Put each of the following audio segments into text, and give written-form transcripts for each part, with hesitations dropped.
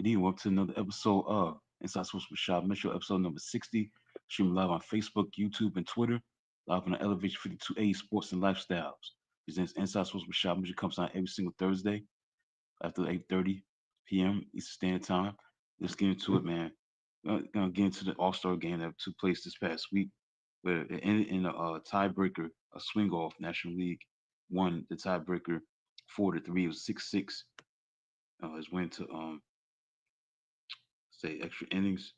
Good evening. Welcome to another episode of Inside Sports with Rashad Mitchell, episode number 60. Streaming live on Facebook, YouTube, and Twitter. Live on the Elevation 52A Sports and Lifestyles. Presents Inside Sports with Rashad Mitchell. Comes out every single Thursday after 8:30 p.m. Eastern Standard Time. Let's get into it, man. Gonna get into the All-Star game that took place this past week, where it ended in a tiebreaker, a swing-off. National League won the tiebreaker 4-3. It was 6-6. His win to say extra innings.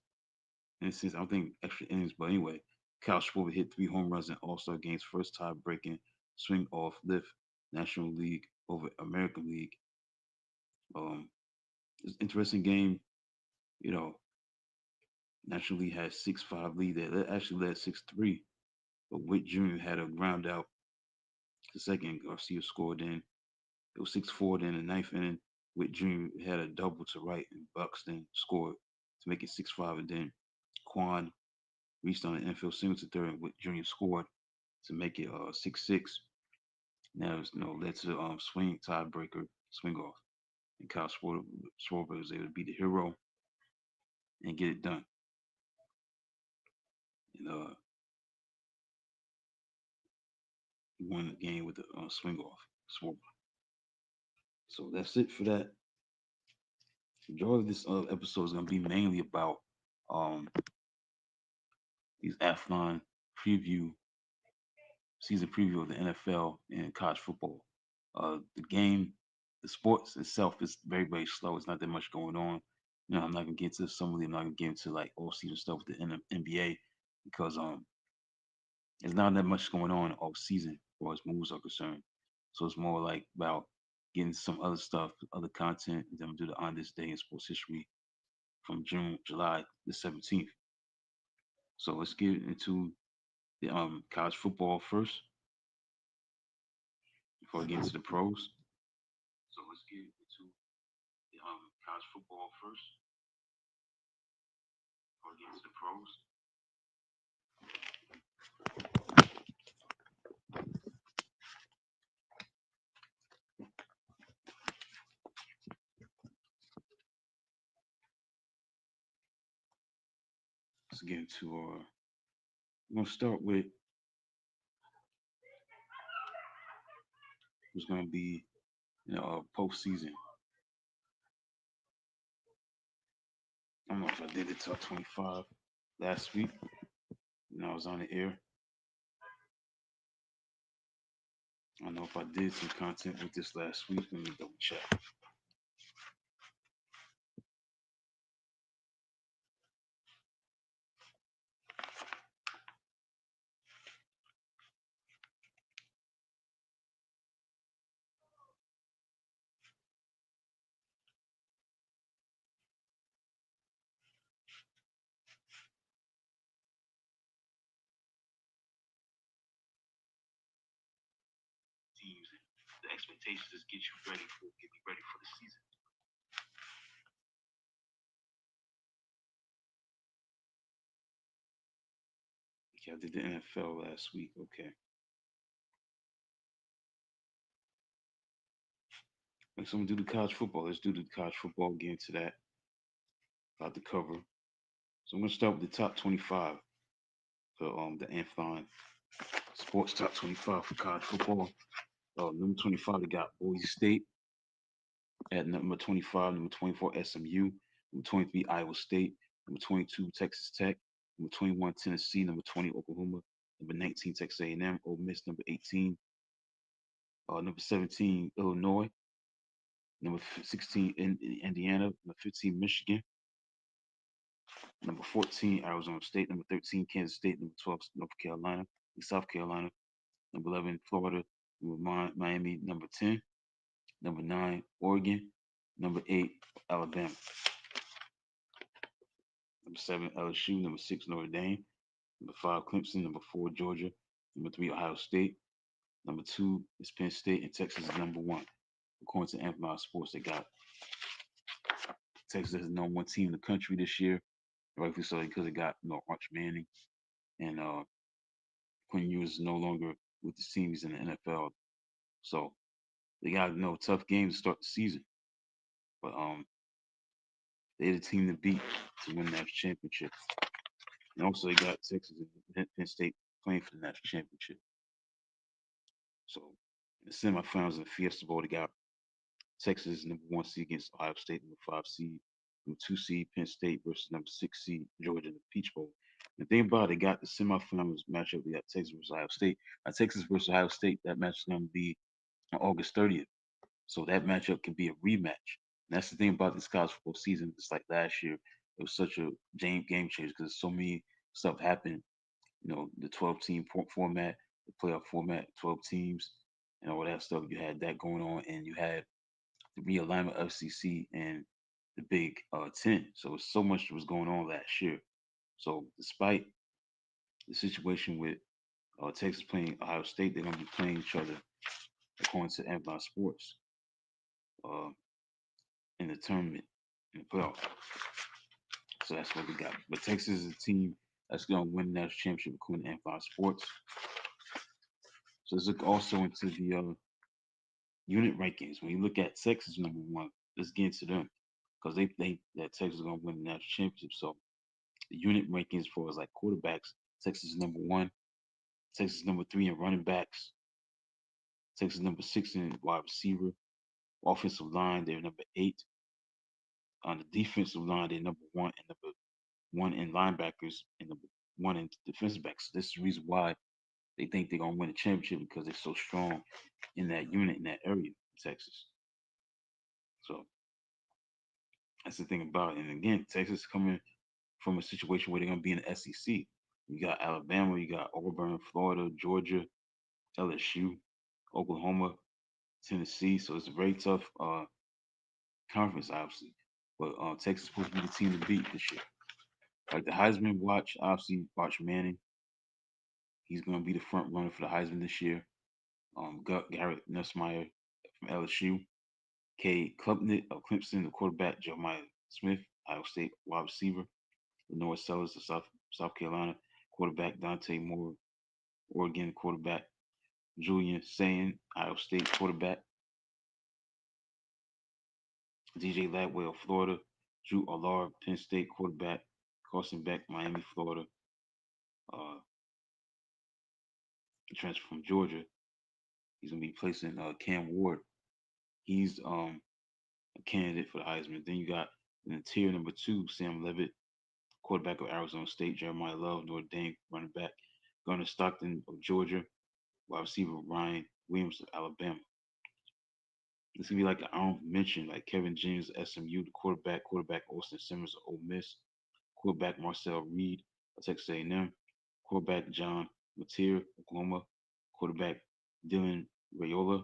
And since I don't think extra innings, but anyway, Kyle Schwarber hit 3 home runs in All Star games, first tie breaking swing off lift National League over American League. It's an interesting game. You know, National League had 6-5 lead. They actually led 6-3, but Witt Jr. had a ground out. The second Garcia scored in. It was 6-4. Then in the ninth inning, Witt Jr. had a double to right, and Buxton scored to make it 6-5. And then Quan reached on an infield single to third, and Witt Jr. scored to make it 6-6. Now it's led to the swing tiebreaker swing off, and Kyle Schwarber was able to be the hero and get it done. And he won the game with the swing off Schwarber. So that's it for that. The majority of this episode is going to be mainly about um, these Athlon preview season preview of the NFL and college football. The game, the sports itself is very, very slow. It's not that much going on. I'm not gonna get into some of them. I'm not gonna get into like all season stuff with the NBA because there's not that much going on all season as far as moves are concerned. So it's more like about getting some other stuff, other content, and then we'll do the on this day in sports history from July the 17th. So let's get into the college football first before I get into the pros. So let's get into the college football first before I get into the pros. Let's get into I'm gonna start with who's gonna be postseason. I don't know if I did the top 25 last week when I was on the air. I don't know if I did some content with this last week. Let me double check. Teams and the expectations is get me ready for the season. Okay, I did the NFL last week. Okay. So I'm gonna do the college football. Let's do the college football, get into that. About to cover. So I'm gonna start with the top 25 for the Athlon Sports top 25 for college football. Number 25, they got Boise State. At number 25, number 24, SMU. Number 23, Iowa State. Number 22, Texas Tech. Number 21, Tennessee. Number 20, Oklahoma. Number 19, Texas A&M. Ole Miss. Number 18, number 17, Illinois. Number 16, Indiana. Number 15, Michigan. Number 14, Arizona State. Number 13, Kansas State. Number 12, North Carolina. South Carolina. Number 11, Florida. Number Miami. Number 10. Number 9, Oregon. Number 8, Alabama. Number 7, LSU. Number 6, Notre Dame. Number 5, Clemson. Number 4, Georgia. Number 3, Ohio State. Number 2 is Penn State. And Texas is number 1. According to Amplify Sports, they got Texas as the number 1 team in the country this year. Rightfully so, because it got Arch Manning. And Quinn Ewers is no longer with the team. He's in the NFL. So they got tough games to start the season. But They're the team to beat to win the national championship. And also, they got Texas and Penn State playing for the national championship. So, in the semifinals in the Fiesta Bowl, they got Texas number one seed against Ohio State, number five seed, number two seed Penn State versus number six seed Georgia in the Peach Bowl. And the thing about it, they got the semifinals matchup. They got Texas versus Ohio State. Now, Texas versus Ohio State, that match is going to be on August 30th. So that matchup can be a rematch. And that's the thing about this college football season. It's like last year, it was such a game changer because so many stuff happened. You know, the 12-team format, the playoff format, 12 teams, and all that stuff. You had that going on, and you had the realignment of FCC and the Big Ten. So so much was going on last year. So despite the situation with Texas playing Ohio State, they're going to be playing each other according to Athlon Sports uh, in the tournament in the playoff. So that's what we got. But Texas is a team that's going to win the national championship according to Athlon Sports. So let's look also into the unit rankings. When you look at Texas number one, let's get into them because they think that Texas is going to win the national championship. So the unit rankings as far as like quarterbacks, Texas is number one, Texas number three in running backs, Texas number six in wide receiver, offensive line they're number eight, on the defensive line they're number one and number one in linebackers and number one in defensive backs. This is the reason why they think they're gonna win the championship because they're so strong in that unit in that area, Texas. So that's the thing about it. And again, Texas coming from a situation where they're gonna be in the SEC. You got Alabama, you got Auburn, Florida, Georgia, LSU, Oklahoma, Tennessee. So it's a very tough conference, obviously. But Texas is supposed to be the team to beat this year. Like the Heisman watch, obviously, Arch Manning. He's going to be the front runner for the Heisman this year. Garrett Nussmeier from LSU. K. Klubnik of Clemson, the quarterback. Jeremiah Smith, Iowa State wide receiver. Lenore Sellers of South Carolina, quarterback. Dante Moore, Oregon quarterback. Julian Sayin, Iowa State quarterback. DJ Ladwell, Florida. Drew Allard, Penn State quarterback. Carson Beck, Miami, Florida. Uh, transfer from Georgia. He's gonna be placing Cam Ward. He's a candidate for the Heisman. Then you got in the tier number two, Sam Levitt, quarterback of Arizona State. Jeremiah Love, Notre Dame running back. Gunnar Stockton of Georgia. Wide receiver Ryan Williams of Alabama. It's gonna be like an honorable mention, like Kevin James, SMU, the quarterback Austin Simmons of Ole Miss, quarterback Marcel Reed of Texas A&M, quarterback John Mateer, Oklahoma, quarterback Dylan Rayola,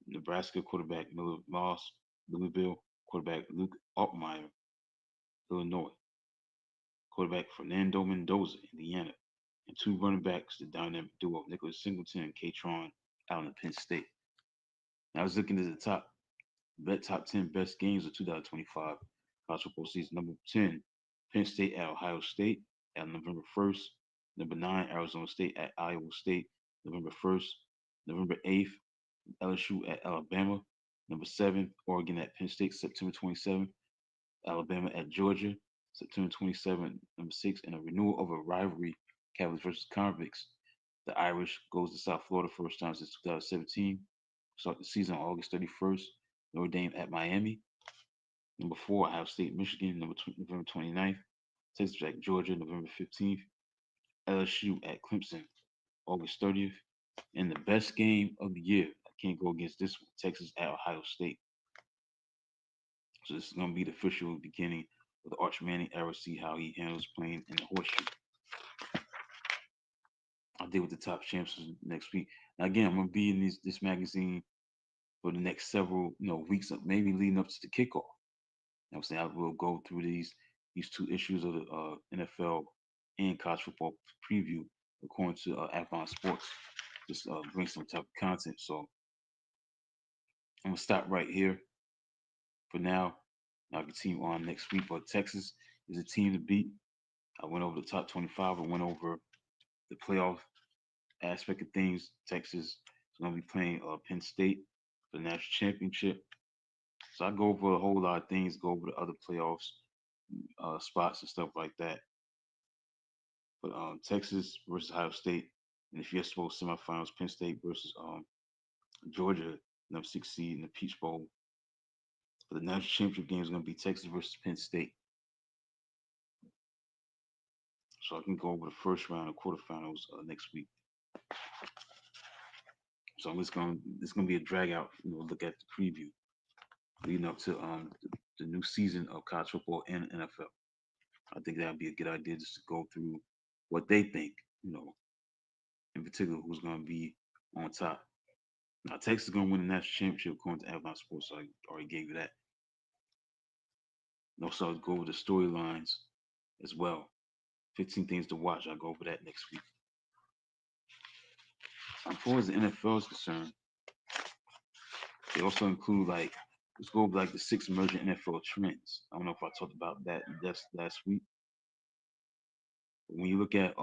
Nebraska, quarterback Miller Moss, Louisville, quarterback Luke Altmaier, Illinois, quarterback Fernando Mendoza, Indiana, and two running backs, the dynamic duo Nicholas Singleton and Katron Allen of Penn State. Now I was looking at the top 10 best games of 2025 college football season. Number 10, Penn State at Ohio State at November 1st. Number 9, Arizona State at Iowa State, November 1st. November 8th, LSU at Alabama. Number 7, Oregon at Penn State, September 27th. Alabama at Georgia, September 27th. Number 6, and a renewal of a rivalry, Cavaliers versus Convicts. The Irish goes to South Florida first time since 2017. Start the season on August 31st. Notre Dame at Miami. Number 4, Ohio State, Michigan, November 29th. Texas at Georgia, November 15th. LSU at Clemson, August 30th. And the best game of the year, I can't go against this one, Texas at Ohio State. So this is going to be the official beginning of the Arch Manning era, see how he handles playing in the horseshoe. I'll deal with the top champs next week. Now, again, I'm going to be in this magazine for the next several weeks, maybe leading up to the kickoff. I'm saying I will go through these two issues of the NFL and college football preview according to Athlon Sports. Just bring some type of content. So I'm gonna stop right here for now. I'll continue on next week. But Texas is a team to beat. I went over the top 25. I went over the playoff aspect of things. Texas is going to be playing Penn State for the national championship. So I go over a whole lot of things. Go over the other playoffs spots and stuff like that. But Texas versus Ohio State, and the Fiesta Bowl semifinals, Penn State versus Georgia, number 6 seed in the Peach Bowl. For the national championship game is going to be Texas versus Penn State. So I can go over the first round of quarterfinals next week. So I'm just going. It's going to be a drag out. Look at the preview leading up to the new season of college football and NFL. I think that'd be a good idea just to go through what they think. In particular, who's going to be on top. Now, Texas is going to win the national championship according to Athlon Sports. So I already gave you that. And also, I'll go over the storylines as well. 15 things to watch. I'll go over that next week. As far as the NFL is concerned, they also include let's go over the 6 emerging NFL trends. I don't know if I talked about that last week. But when you look at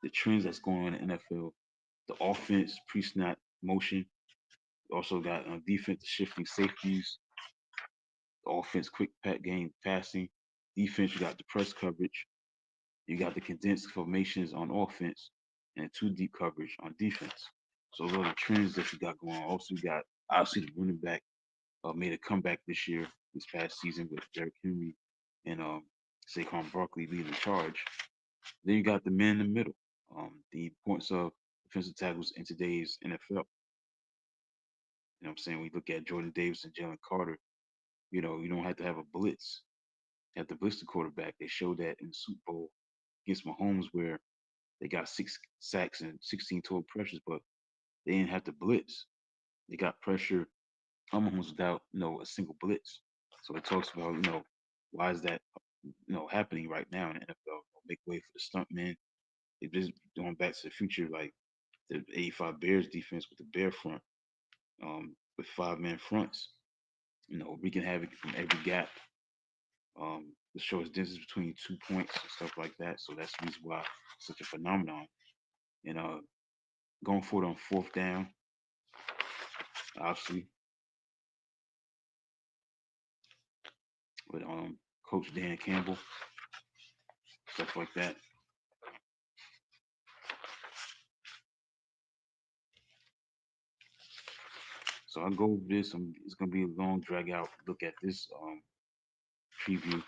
the trends that's going on in the NFL, the offense, pre-snap motion. You also got defense, shifting safeties. The offense, quick game passing. Defense, you got the press coverage. You got the condensed formations on offense and two deep coverage on defense. So those are the trends that you got going on. Also, you got obviously the running back made a comeback this past season with Derrick Henry and Saquon Barkley leading the charge. Then you got the men in the middle. The importance of defensive tackles in today's NFL. You know what I'm saying? We look at Jordan Davis and Jalen Carter. You don't have to have a blitz. You have to blitz the quarterback. They showed that in the Super Bowl against Mahomes where they got 6 sacks and 16 total pressures, but they didn't have to blitz. They got pressure on Mahomes without, a single blitz. So it talks about, why is that, happening right now in the NFL? Make way for the stunt men. They're just going back to the future, like the 85 Bears defense with the bear front, with 5-man fronts, wreaking havoc from every gap. The shortest distance between 2 points and stuff like that. So that's the reason why it's such a phenomenon. And going for it on fourth down, obviously, with Coach Dan Campbell, stuff like that. So I'll go over this. It's gonna be a long drag out look at this preview.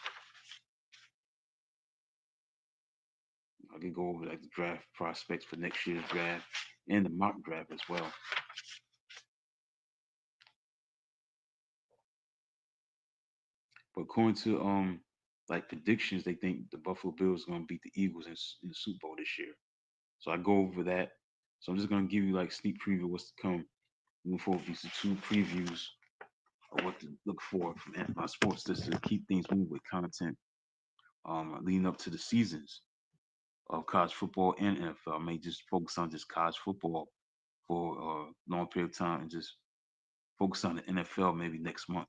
I can go over the draft prospects for next year's draft and the mock draft as well. But according to predictions, they think the Buffalo Bills are gonna beat the Eagles in the Super Bowl this year. So I go over that. So I'm just gonna give you sneak preview of what's to come. Moving forward, these are 2 previews of what to look for from my sports just to keep things moving with content leading up to the seasons of college football and NFL. I may just focus on just college football for a long period of time and just focus on the NFL maybe next month.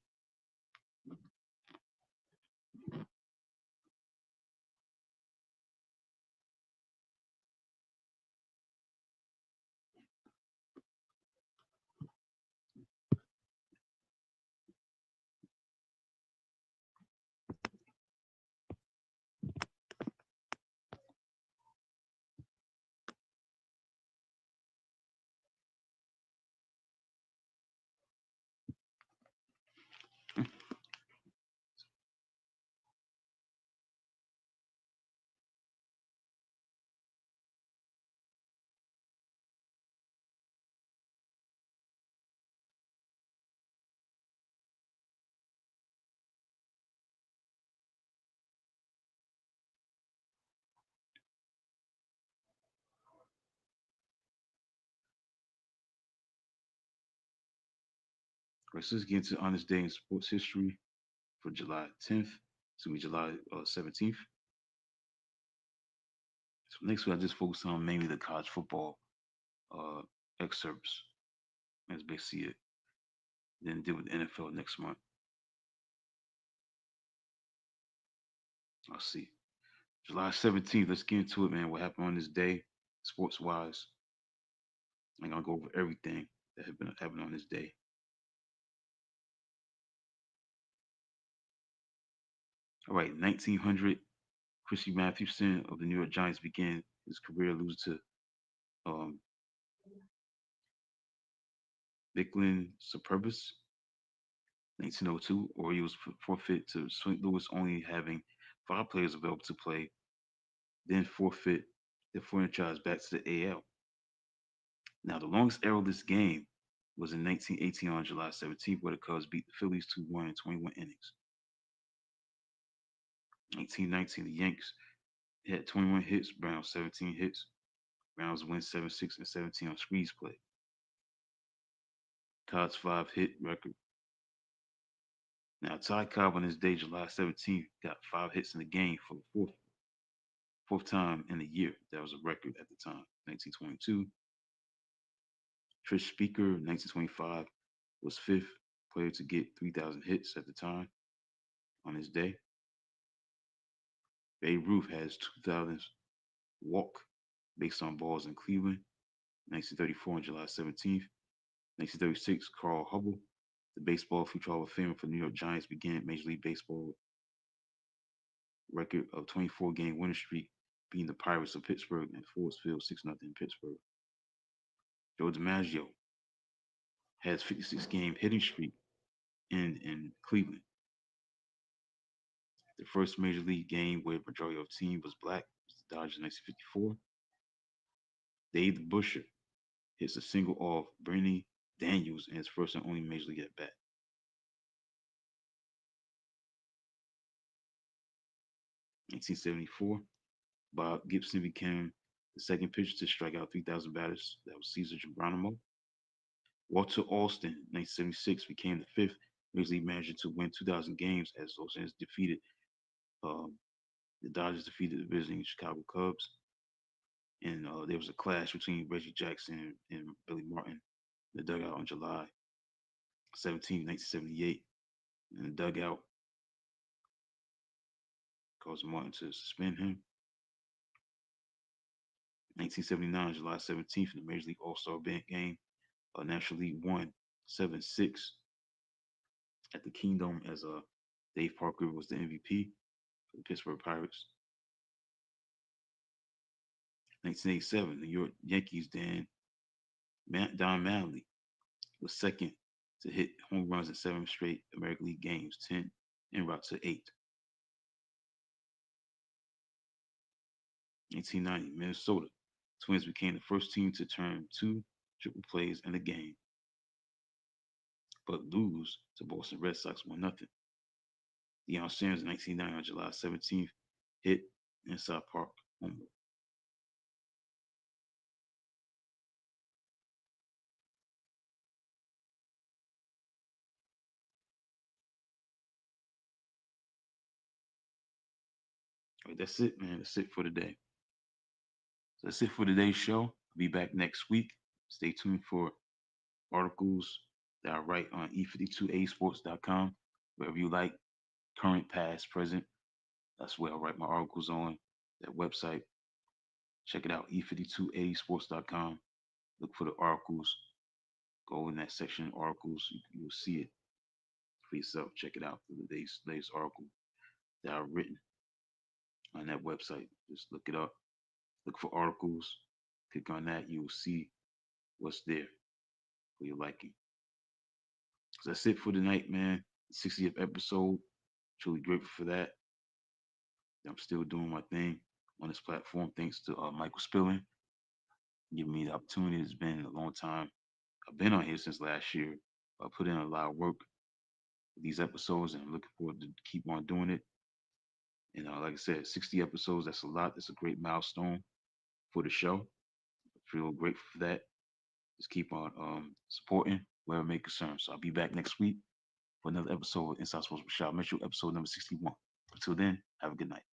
Let's just get into Honest Day in Sports History for July 10th. It's going to be July 17th. So next week, I just focus on mainly the college football uh, excerpts as they see it. Then deal with the NFL next month. I'll see. July 17th, let's get into it, man. What happened on this day, sports wise? I'm going to go over everything that has been happening on this day. All right, 1900, Chrissy Mathewson of the New York Giants began his career losing to um, Bicklin Superbus. 1902, Orioles forfeit to St. Louis, only having 5 players available to play, then forfeit the franchise back to the AL. Now, the longest errorless game was in 1918 on July 17th, where the Cubs beat the Phillies 2-1 in 21 innings. 1919, the Yanks had 21 hits, Browns 17 hits. Browns win 7-6 and 17 on squeeze play. Cobb's 5 hit record. Now, Ty Cobb on his day, July 17th, got 5 hits in the game for the fourth time in a year. That was a record at the time. 1922, Trish Speaker, 1925, was fifth player to get 3,000 hits at the time on his day. Babe Ruth has 2,000 walk based on balls in Cleveland, 1934 on July 17th. 1936, Carl Hubble, the baseball future Hall of Famer for the New York Giants, began Major League Baseball record of 24-game winning streak, beating the Pirates of Pittsburgh and Ford Field 6-0 in Pittsburgh. Joe DiMaggio has 56-game hitting streak in Cleveland. The first major league game where the majority of the team was black was the Dodgers in 1954. Dave the Busher hits a single off Bernie Daniels in his first and only major league at bat. 1974, Bob Gibson became the second pitcher to strike out 3,000 batters. That was Cesar Geronimo. Walter Alston, 1976, became the fifth major league manager to win 2,000 games as Los Angeles defeated um, the Dodgers defeated the visiting Chicago Cubs. And there was a clash between Reggie Jackson and Billy Martin in the dugout on July 17, 1978. In the dugout, caused Martin to suspend him. 1979, July 17th, in the Major League All-Star game, National League won 7-6 at the Kingdom as Dave Parker was the MVP for the Pittsburgh Pirates. 1987, New York Yankees Don Mattingly was second to hit home runs in 7 straight American League games, 10 en route to 8. 1990, Minnesota Twins became the first team to turn 2 triple plays in a game, but lose to Boston Red Sox 1-0. Deion Sanders in 1990 on July 17th hit inside Park home. All right, that's it, man. That's it for today. So that's it for today's show. I'll be back next week. Stay tuned for articles that I write on e52asports.com, wherever you like, current, past, present. That's where I write my articles on that website. Check it out, e52asports.com. Look for the articles. Go in that section of articles. You'll see it for yourself. Check it out for the latest article that I've written on that website. Just look it up. Look for articles. Click on that. You will see what's there for your liking. So that's it for tonight, man. 60th episode. Truly grateful for that. I'm still doing my thing on this platform. Thanks to Michael Spilling giving me the opportunity. It's been a long time. I've been on here since last year. I put in a lot of work with these episodes, and I'm looking forward to keep on doing it. And like I said, 60 episodes, that's a lot. That's a great milestone for the show. I feel grateful for that. Just keep on supporting wherever it may concern. So I'll be back next week for another episode of Inside Sports with Rashad Mitchell, episode number 61. Until then, have a good night.